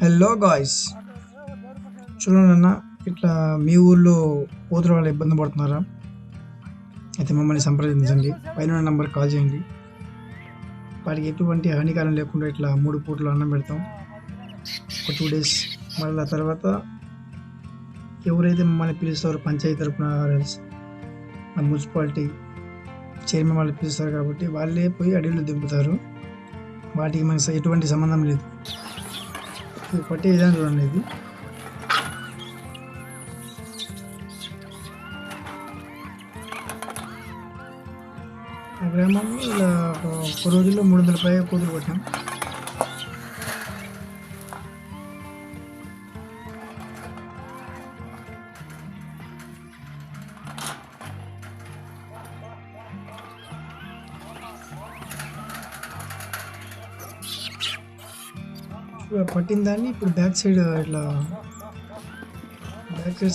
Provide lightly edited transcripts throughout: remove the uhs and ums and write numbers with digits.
Hello guys, చూడండి అన్న, ఇట్లా మీ ఊర్లో పోతుల వాళ్ళు ఇబ్బంది పడుతున్నారా? అయితే మమ్మల్ని సంప్రదించండి, పైన నంబర్ కాల్ చేయండి. వాటికి ఎటువంటి హానికారం లేకుండా ఇట్లా 3 పూటలు అన్నం పెడతాం. ఒక 2 డేస్ మళ్ళీ తర్వాత ఎవరైతే మమ్మల్ని పిలుస్తారో పంచాయతీ తరపున మున్సిపాలిటీ చైర్మన్ వాళ్ళు పిలుస్తారు కాబట్టి వాళ్ళే పోయి అడవిలో దింపుతారు. వాటికి మనకి ఎటువంటి సంబంధం లేదు. ఇది పట్టే విధానం చూడండి. ఇది ఆ గ్రామంలో ఇలా ఒక రోజుల్లో 300 పైగా కోతులు పట్టాం. పట్టిన దాన్ని ఇప్పుడు బ్యాక్ సైడ్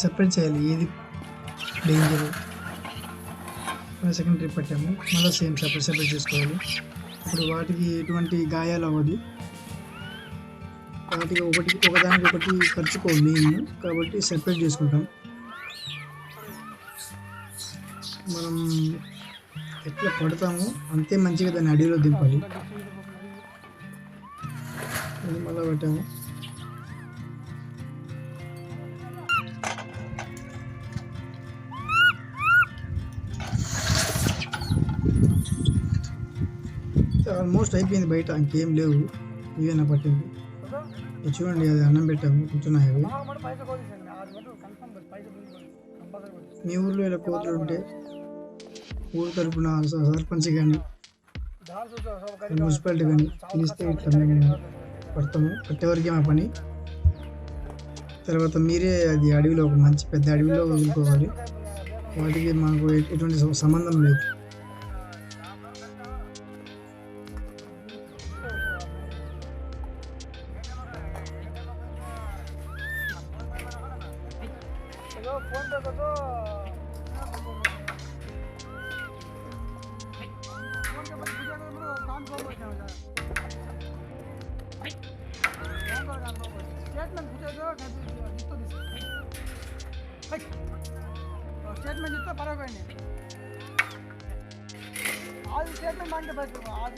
సెపరేట్ చేయాలి. ఏది డేంజర్. సెకండ్ ట్రిప్ పట్టాము, మళ్ళీ సేమ్ సెపరేట్ చేసుకోవాలి. ఇప్పుడు వాటికి ఎటువంటి గాయాలు అవ్వదు. వాటికి ఒకదానికి ఒకటి ఖర్చుకోవాలి మెయిన్, కాబట్టి సెపరేట్ చేసుకుంటాం. మనం ఎట్లా పడతామో అంతే మంచిగా దాన్ని అడవిలో దింపాలి. అది మళ్ళీ పెట్టాము. ఆల్మోస్ట్ అయిపోయింది, బయట ఇంకేం లేవు. ఇవేనా పట్టింది. చూడండి, అది అన్నం పెట్టాము, కూర్చున్నాయి అవి. మీ ఊర్లో ఇలా కోతులు ఉంటే ఊరు తరపున సర్పంచ్ కానీ మున్సిపాలిటీ కానీ పిలిస్తే ఇట్లా మేము పడతాము. పట్టేవరకే మా పని. తర్వాత మీరే అది అడవిలో ఒక మంచి పెద్ద అడవిలో వదులుకోవాలి. వాటికి మాకు ఎటువంటి సంబంధం లేదు. स्टेटमेंट इतना फर्क है नहीं आज स्टेटमेंट मान के बस आज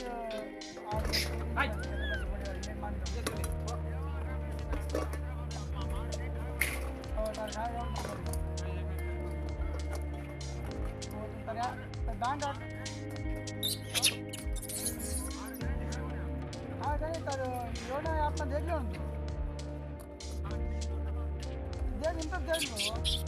बैंक हाँ नहीं तर योजना आपने देख लो देख इन देख लो